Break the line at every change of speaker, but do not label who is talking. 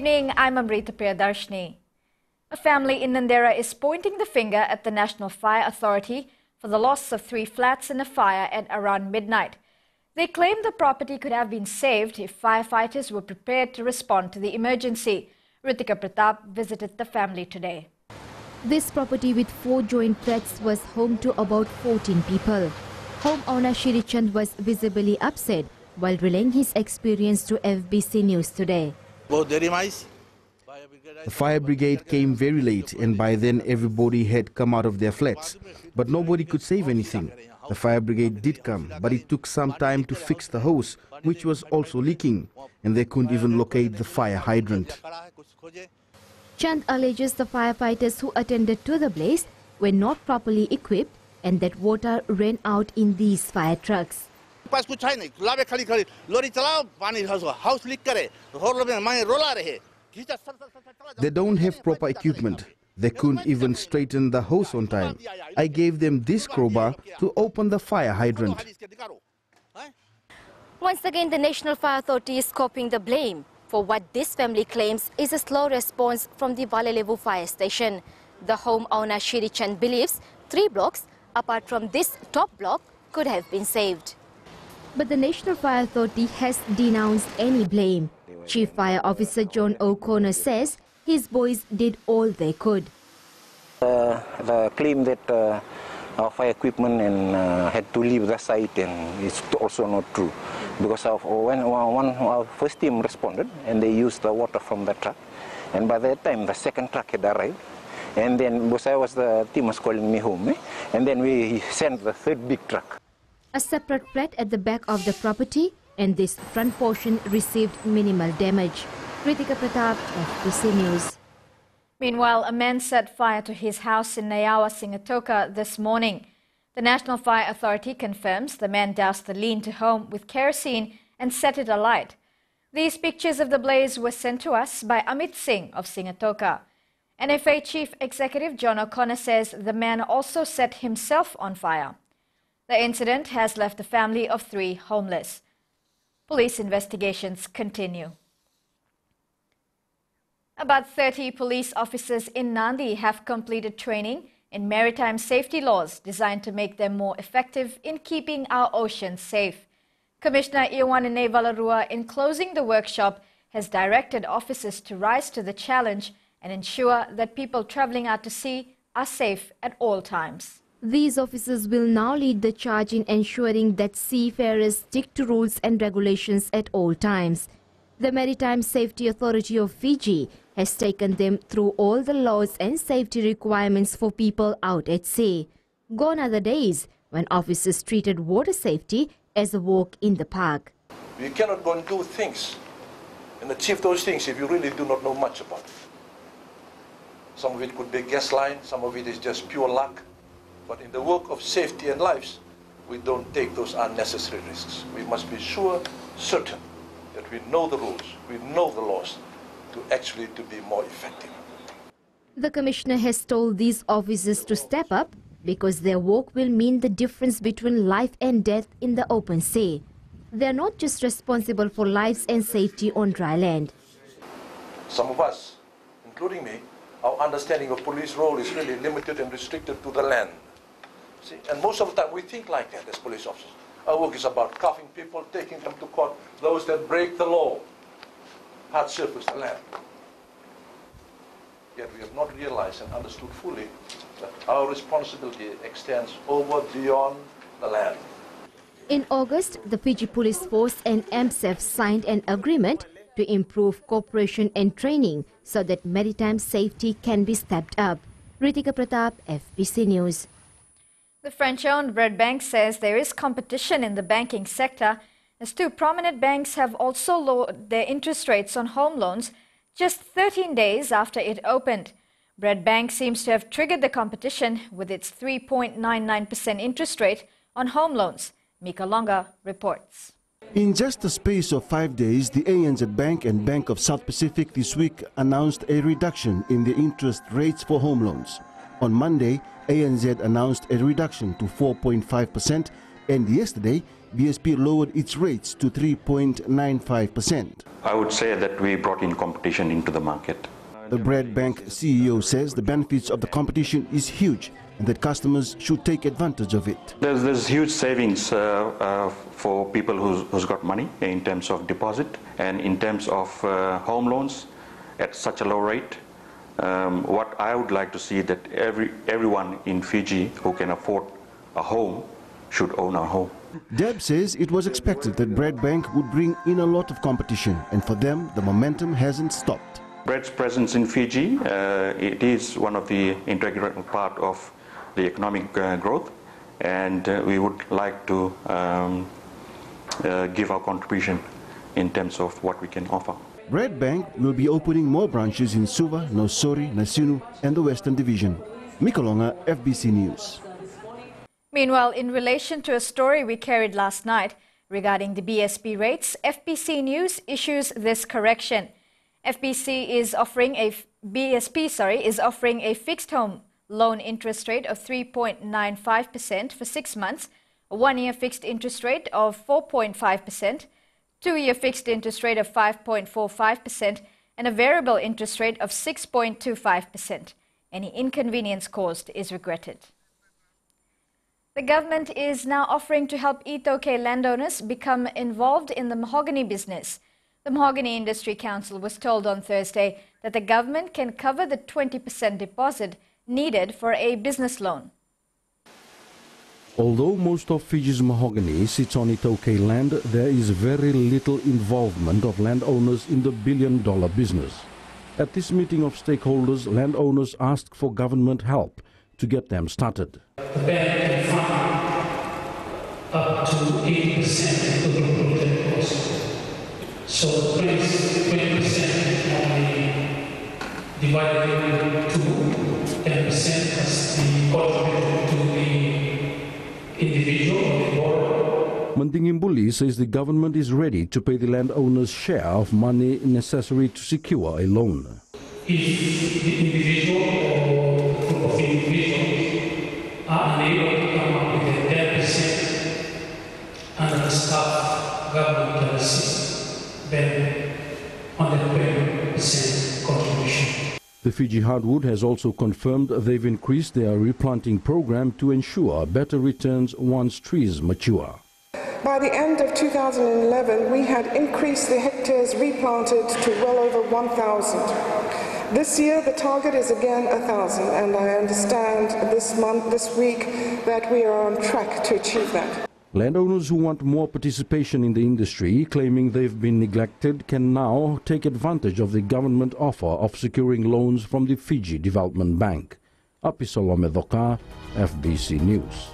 evening, I'm Amrita Priyadarshini. A family in Nandera is pointing the finger at the National Fire Authority for the loss of 3 flats in a fire at around midnight. They claim the property could have been saved if firefighters were prepared to respond to the emergency. Ritika Pratap visited the family today.
This property with 4 joint flats was home to about 14 people. Homeowner Shirichand was visibly upset while relaying his experience to FBC News today.
The fire brigade came very late, and by then everybody had come out of their flats. But nobody could save anything. The fire brigade did come, but it took some time to fix the hose, which was also leaking, and they couldn't even locate the fire hydrant.
Chand alleges the firefighters who attended to the blaze were not properly equipped and that water ran out in these fire trucks.
They don't have proper equipment. They couldn't even straighten the hose on time. I gave them this crowbar to open the fire hydrant.
Once again, the National Fire Authority is coping the blame for what this family claims is a slow response from the Valelevu fire station. The homeowner Shirichand believes 3 blocks, apart from this top block, could have been saved. But the National Fire Authority has denounced any blame. Chief Fire Officer John O'Connor says his boys did all they could.
The claim that our fire equipment had to leave the site, and it's also not true. Because when our first team responded and they used the water from the truck, and by that time the second truck had arrived, and then the team was calling me home, and then we sent the 3rd big truck.
A separate flat at the back of the property and this front portion received minimal damage. Ritika Pratap, FBC News.
Meanwhile, a man set fire to his house in Nayawa, Singatoka this morning. The National Fire Authority confirms the man doused the lean-to home with kerosene and set it alight. These pictures of the blaze were sent to us by Amit Singh of Singatoka. NFA Chief Executive John O'Connor says the man also set himself on fire. The incident has left a family of 3 homeless. Police investigations continue. About 30 police officers in Nandi have completed training in maritime safety laws designed to make them more effective in keeping our oceans safe. Commissioner Iwanine Valarua, in closing the workshop, has directed officers to rise to the challenge and ensure that people travelling out to sea are safe at all times.
These officers will now lead the charge in ensuring that seafarers stick to rules and regulations at all times. The Maritime Safety Authority of Fiji has taken them through all the laws and safety requirements for people out at sea. Gone are the days when officers treated water safety as a walk in the park.
You cannot go and do things and achieve those things if you really do not know much about it. Some of it could be gas line, some of it is just pure luck. But in the work of safety and lives, we don't take those unnecessary risks. We must be certain that we know the rules, we know the laws, to actually be more effective.
The Commissioner has told these officers to step up because their work will mean the difference between life and death in the open sea. They are not just responsible for lives and safety on dry land.
Some of us, including me, our understanding of police role is really limited and restricted to the land. See, and most of the time we think like that as police officers. Our work is about cuffing people, taking them to court, those that break the law, hard surface the land. Yet we have not realized and understood fully that our responsibility extends over beyond the land.
In August, the Fiji Police Force and MSF signed an agreement to improve cooperation and training so that maritime safety can be stepped up. Ritika Pratap, FBC News.
The French-owned Red Bank says there is competition in the banking sector as 2 prominent banks have also lowered their interest rates on home loans just 13 days after it opened. Red Bank seems to have triggered the competition with its 3.99% interest rate on home loans. Mika Longa reports.
In just the space of 5 days, the ANZ Bank and Bank of South Pacific this week announced a reduction in the interest rates for home loans. On Monday, ANZ announced a reduction to 4.5%, and yesterday BSP lowered its rates to 3.95%.
I would say that we brought in competition into the market.
The Bread Bank CEO says the benefits of the competition is huge and that customers should take advantage of it.
There's huge savings for people who's got money in terms of deposit and in terms of home loans at such a low rate. What I would like to see that everyone in Fiji who can afford a home should own a home.
Deb says it was expected that Bread Bank would bring in a lot of competition, and for them the momentum hasn't stopped.
Bread's presence in Fiji, it is one of the integral part of the economic growth, and we would like to give our contribution in terms of what we can offer.
Bread Bank will be opening more branches in Suva, Nosori, Nasinu and the Western Division. Mikolonga, FBC News.
Meanwhile, in relation to a story we carried last night regarding the BSP rates, FBC News issues this correction. FBC is offering a fixed home loan interest rate of 3.95% for 6 months, a 1-year fixed interest rate of 4.5%, 2-year fixed interest rate of 5.45%, and a variable interest rate of 6.25%. Any inconvenience caused is regretted. The government is now offering to help Itoke landowners become involved in the mahogany business. The Mahogany Industry Council was told on Thursday that the government can cover the 20% deposit needed for a business loan.
Although most of Fiji's mahogany sits on Itoke land, there is very little involvement of landowners in the billion-dollar business. At this meeting of stakeholders, landowners asked for government help to get them started.
The bank can fund up to 80% of the project cost. So 20% is only divided into 10% as the contribution to the individual or the borrower.
Mantingimbuli says the government is ready to pay the landowner's share of money necessary to secure a loan.
If the individual or group of individuals are unable to come up with a 10% and the staff government can assist them on the 20% contribution.
The Fiji Hardwood has also confirmed they've increased their replanting program to ensure better returns once trees mature.
By the end of 2011, we had increased the hectares replanted to well over 1,000. This year, the target is again 1,000, and I understand this week, that we are on track to achieve that.
Landowners who want more participation in the industry, claiming they've been neglected, can now take advantage of the government offer of securing loans from the Fiji Development Bank. Apisolo Medoka, FBC News.